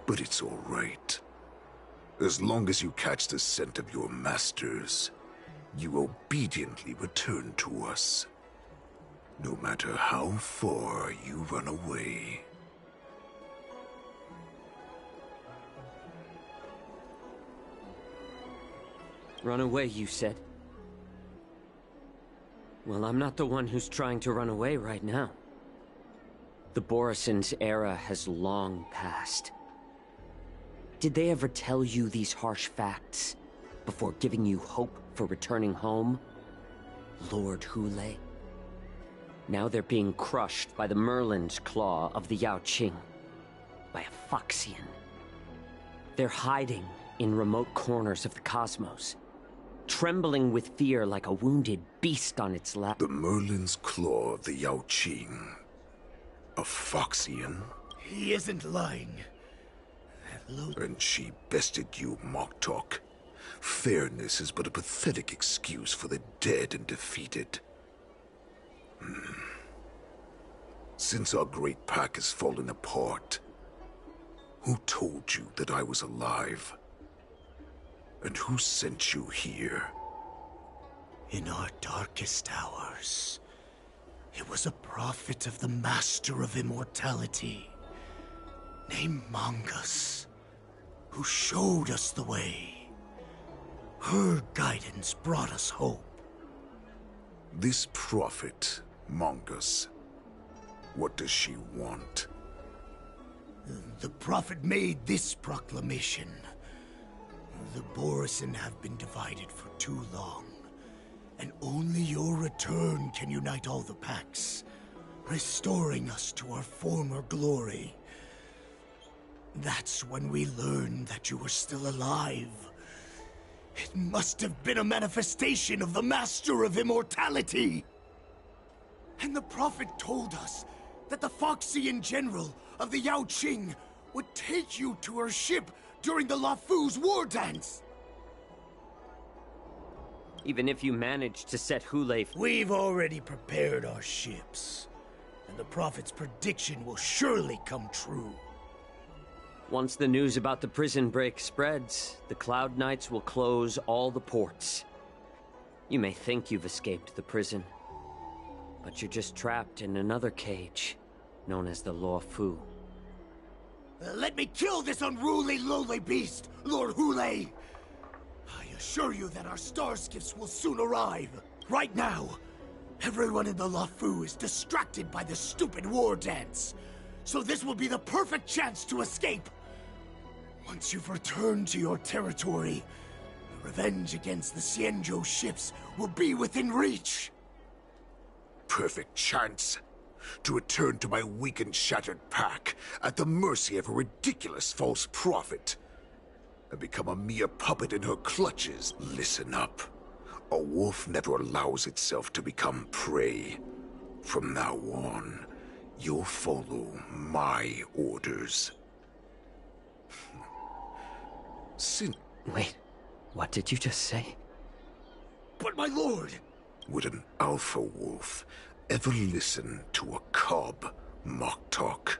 But it's all right. As long as you catch the scent of your masters, you obediently return to us. No matter how far you run away. Run away, you said? Well, I'm not the one who's trying to run away right now. The Borison's era has long passed. Did they ever tell you these harsh facts before giving you hope for returning home, Lord Hule? Now they're being crushed by the Merlin's claw of the Yaoqing, by a Foxian. They're hiding in remote corners of the cosmos, trembling with fear like a wounded beast on its lap. The Merlin's claw of the Yaoqing. A Foxian? He isn't lying. And she bested you, Moktok. Fairness is but a pathetic excuse for the dead and defeated. Since our great pack has fallen apart, who told you that I was alive? And who sent you here? In our darkest hours, it was a prophet of the Master of Immortality, named Mongus, who showed us the way. Her guidance brought us hope. This prophet, Mongus, what does she want? The prophet made this proclamation. The Borison have been divided for too long, and only your return can unite all the packs, restoring us to our former glory. That's when we learned that you were still alive. It must have been a manifestation of the Master of Immortality. And the prophet told us that the Foxian general of the Yaoqing would take you to her ship during the Lafu's war dance. Even if you managed to set Hule... We've already prepared our ships, and the prophet's prediction will surely come true. Once the news about the prison break spreads, the Cloud Knights will close all the ports. You may think you've escaped the prison, but you're just trapped in another cage, known as the Lafu. Let me kill this unruly, lowly beast, Lord Hule! I assure you that our star skiffs will soon arrive. Right now, everyone in the Lafu is distracted by the stupid war dance. So this will be the perfect chance to escape. Once you've returned to your territory, the revenge against the Xianzhou ships will be within reach. Perfect chance to return to my weak and shattered pack at the mercy of a ridiculous false prophet and become a mere puppet in her clutches. Listen up. A wolf never allows itself to become prey. From now on, you'll follow my orders. Wait, what did you just say? But my lord! Would an alpha wolf ever listen to a cub, Moktok?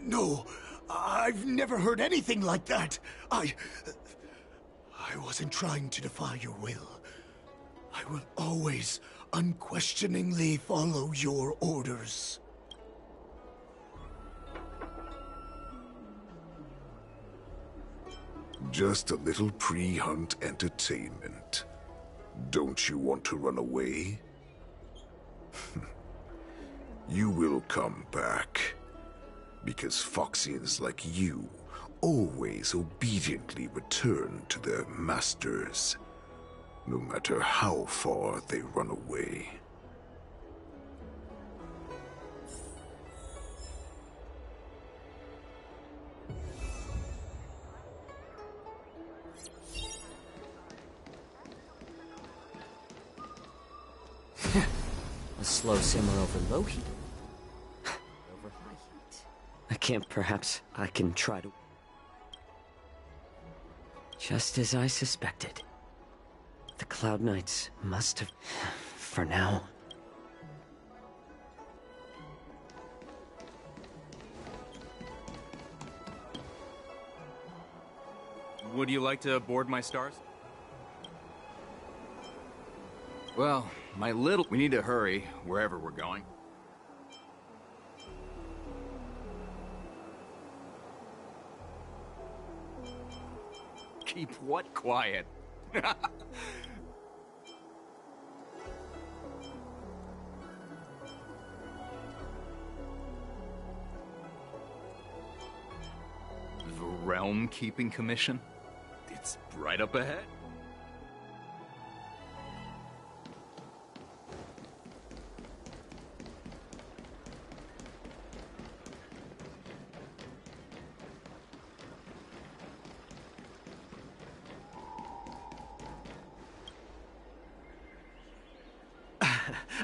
No, I've never heard anything like that. I wasn't trying to defy your will. I will always unquestioningly follow your orders. Just a little pre-hunt entertainment. Don't you want to run away? You will come back. Because Foxians like you always obediently return to their masters, no matter how far they run away. A slow simmer over low heat. Over high heat. Perhaps I can try to... Just as I suspected. The Cloud Knights must have... For now. Would you like to board my stars? Well, we need to hurry, wherever we're going. Keep what quiet? The Realm Keeping Commission? It's right up ahead.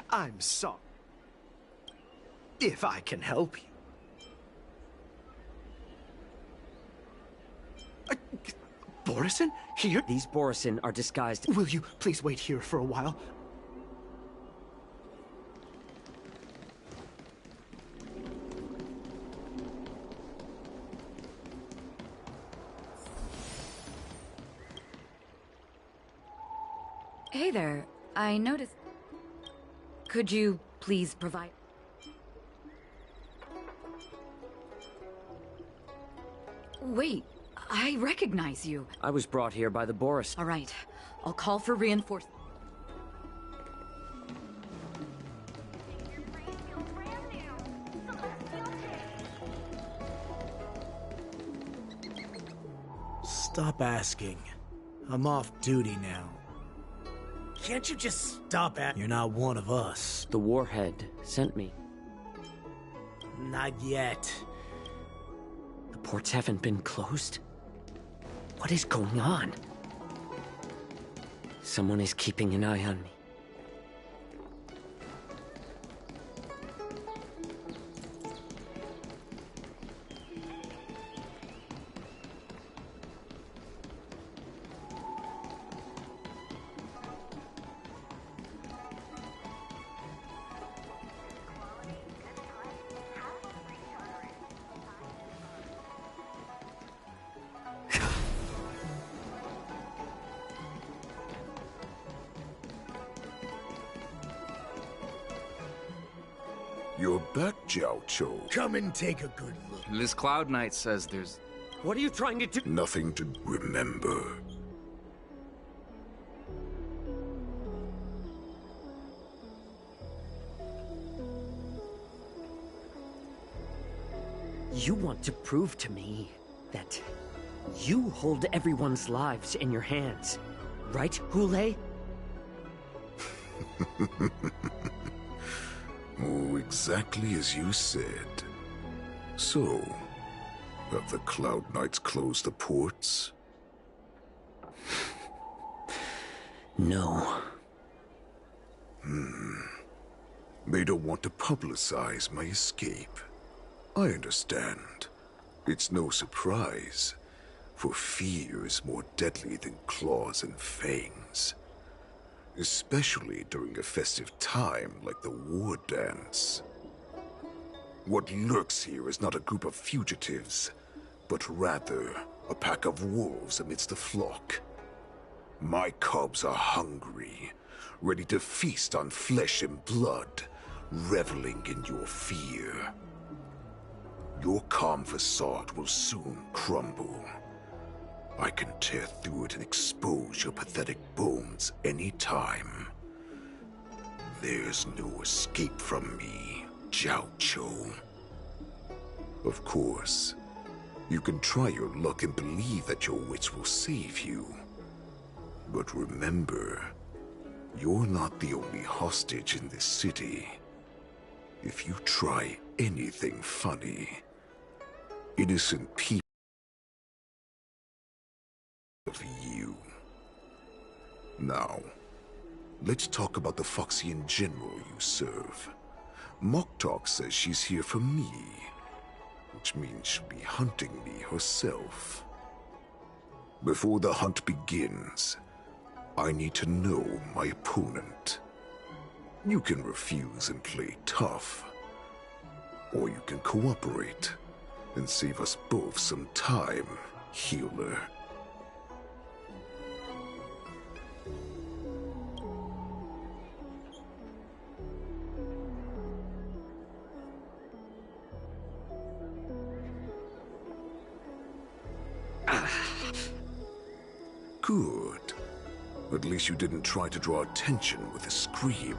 I'm sorry. If I can help you. Borisin? Here? These Borisin are disguised... Will you please wait here for a while? Hey there. I noticed... Could you please provide... Wait, I recognize you. I was brought here by the Boris. All right, I'll call for reinforcements. Stop asking. I'm off duty now. Can't you just stop at... You're not one of us. The Warhead sent me. Not yet. The ports haven't been closed? What is going on? Someone is keeping an eye on me. You're back, Xianzhou. Come and take a good look. This Cloud Knight says there's... What are you trying to do? Nothing to remember. You want to prove to me that you hold everyone's lives in your hands, right, Hule? Oh, exactly as you said. So, have the Cloud Knights closed the ports? No. They don't want to publicize my escape. I understand. It's no surprise, for fear is more deadly than claws and fangs. Especially during a festive time like the war dance. What lurks here is not a group of fugitives, but rather a pack of wolves amidst the flock. My cubs are hungry, ready to feast on flesh and blood, reveling in your fear. Your calm facade will soon crumble. I can tear through it and expose your pathetic bones any time. There's no escape from me, Xianzhou. Of course, You can try your luck and believe that your wits will save you. But remember, you're not the only hostage in this city. If you try anything funny, innocent people of you. Now, let's talk about the Foxian general you serve. Moktok says she's here for me, which means she'll be hunting me herself. Before the hunt begins, I need to know my opponent. You can refuse and play tough, or you can cooperate and save us both some time, healer. Good. At least you didn't try to draw attention with a scream.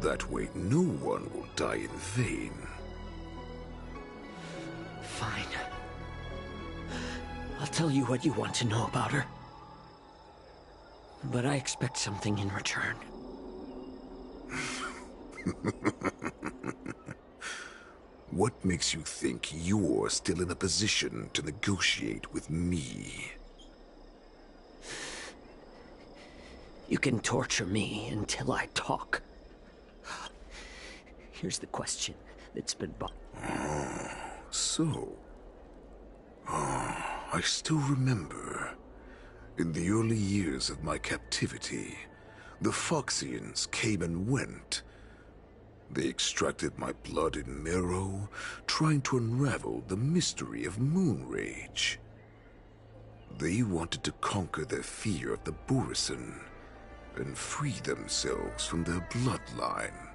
That way no one will die in vain. Fine. I'll tell you what you want to know about her. But I expect something in return. What makes you think you're still in a position to negotiate with me? You can torture me until I talk. Here's the question that's been I still remember. In the early years of my captivity, the Foxians came and went. They extracted my blood and marrow, trying to unravel the mystery of moon rage. They wanted to conquer their fear of the Borisin and free themselves from their bloodline.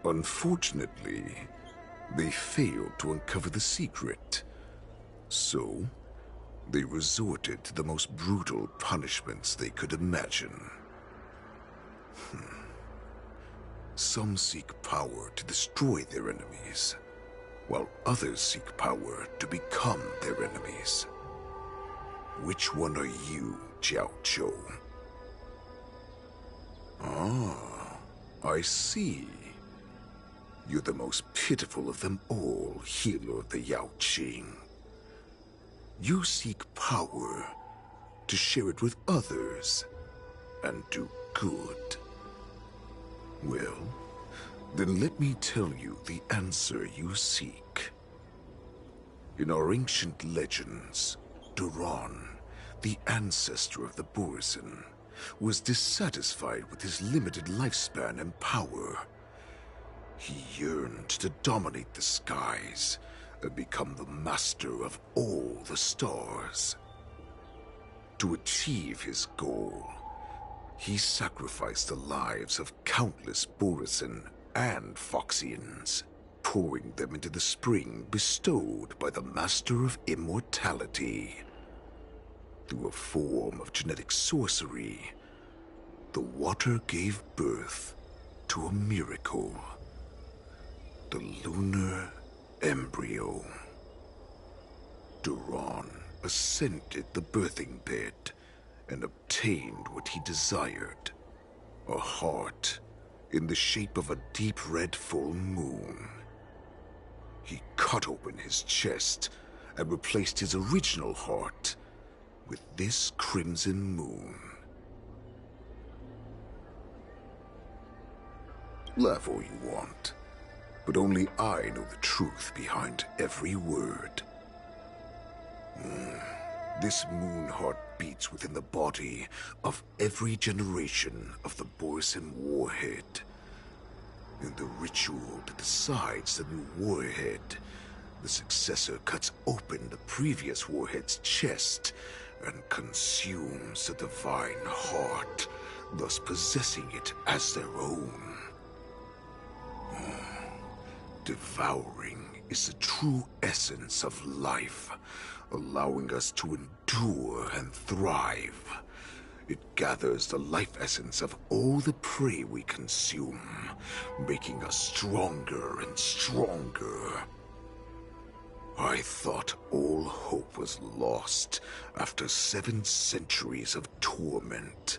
Unfortunately, they failed to uncover the secret. So, they resorted to the most brutal punishments they could imagine. Some seek power to destroy their enemies, while others seek power to become their enemies. Which one are you, Xianzhou? Ah, I see. You're the most pitiful of them all, healer of the Yaoqing. You seek power to share it with others and do good. Well, then let me tell you the answer you seek. In our ancient legends, Duran, the ancestor of the Borisin, was dissatisfied with his limited lifespan and power. He yearned to dominate the skies and become the master of all the stars. To achieve his goal, he sacrificed the lives of countless Borisin and Foxians, pouring them into the spring bestowed by the Master of Immortality. Through a form of genetic sorcery, the water gave birth to a miracle. The lunar embryo. Duran ascended the birthing bed and obtained what he desired. A heart in the shape of a deep red full moon. He cut open his chest and replaced his original heart with this crimson moon. Laugh all you want, but only I know the truth behind every word. This moon heart beats within the body of every generation of the Borisin warhead. In the ritual that decides the new warhead, the successor cuts open the previous warhead's chest and consumes the divine heart, thus possessing it as their own. Devouring is the true essence of life, allowing us to endure and thrive. It gathers the life essence of all the prey we consume, making us stronger and stronger. I thought all hope was lost after 7 centuries of torment.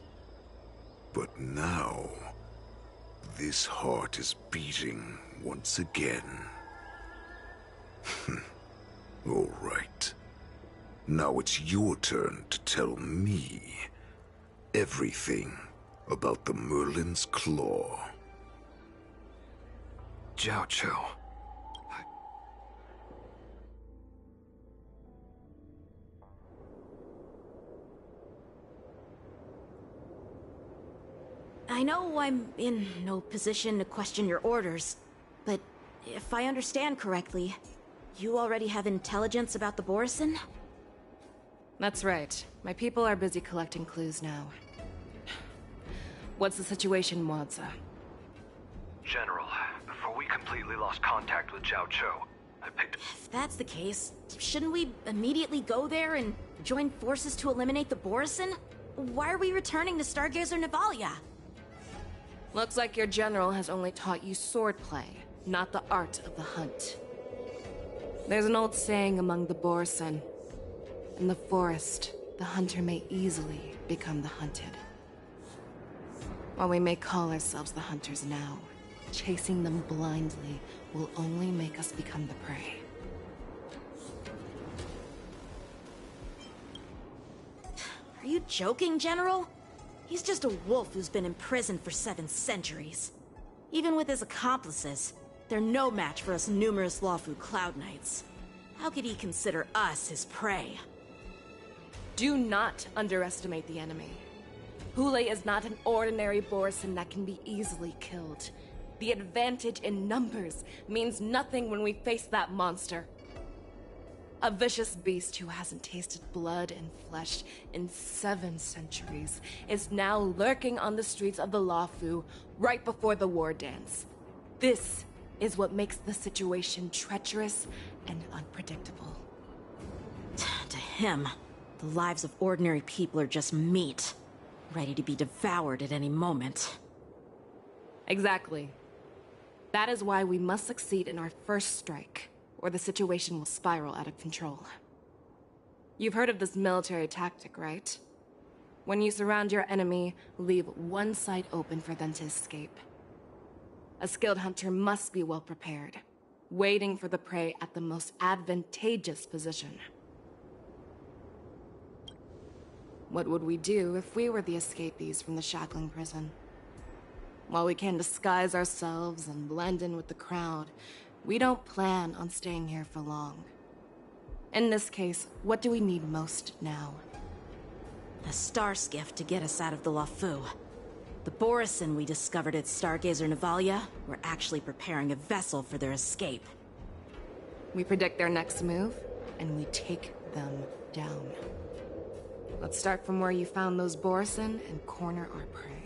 But now, this heart is beating once again. All right. Now it's your turn to tell me everything about the Merlin's Claw. Xiaoqiang. I know I'm in no position to question your orders, but if I understand correctly, you already have intelligence about the Borison? That's right. My people are busy collecting clues now. What's the situation, Wadza? General, before we completely lost contact with Xianzhou, I picked... If that's the case, shouldn't we immediately go there and join forces to eliminate the Borison? Why are we returning to Stargazer Navalia? Looks like your general has only taught you swordplay, not the art of the hunt. There's an old saying among the Borison. In the forest, the hunter may easily become the hunted. While we may call ourselves the hunters now, chasing them blindly will only make us become the prey. Are you joking, General? He's just a wolf who's been imprisoned for 7 centuries. Even with his accomplices, they're no match for us numerous Lawfu Cloud Knights. How could he consider us his prey? Do not underestimate the enemy. Hule is not an ordinary Borison that can be easily killed. The advantage in numbers means nothing when we face that monster. A vicious beast who hasn't tasted blood and flesh in 7 centuries is now lurking on the streets of the Lawfu right before the war dance. This is what makes the situation treacherous and unpredictable. To him, the lives of ordinary people are just meat, ready to be devoured at any moment. Exactly. That is why we must succeed in our first strike, or the situation will spiral out of control. You've heard of this military tactic, right? When you surround your enemy, leave one side open for them to escape. A skilled hunter must be well prepared, waiting for the prey at the most advantageous position. What would we do if we were the escapees from the shackling prison? While we can disguise ourselves and blend in with the crowd, we don't plan on staying here for long. In this case, what do we need most now? A star skiff to get us out of the Lawfu. The Borison we discovered at Stargazer Navalia were actually preparing a vessel for their escape. We predict their next move, and we take them down. Let's start from where you found those Borison and corner our prey.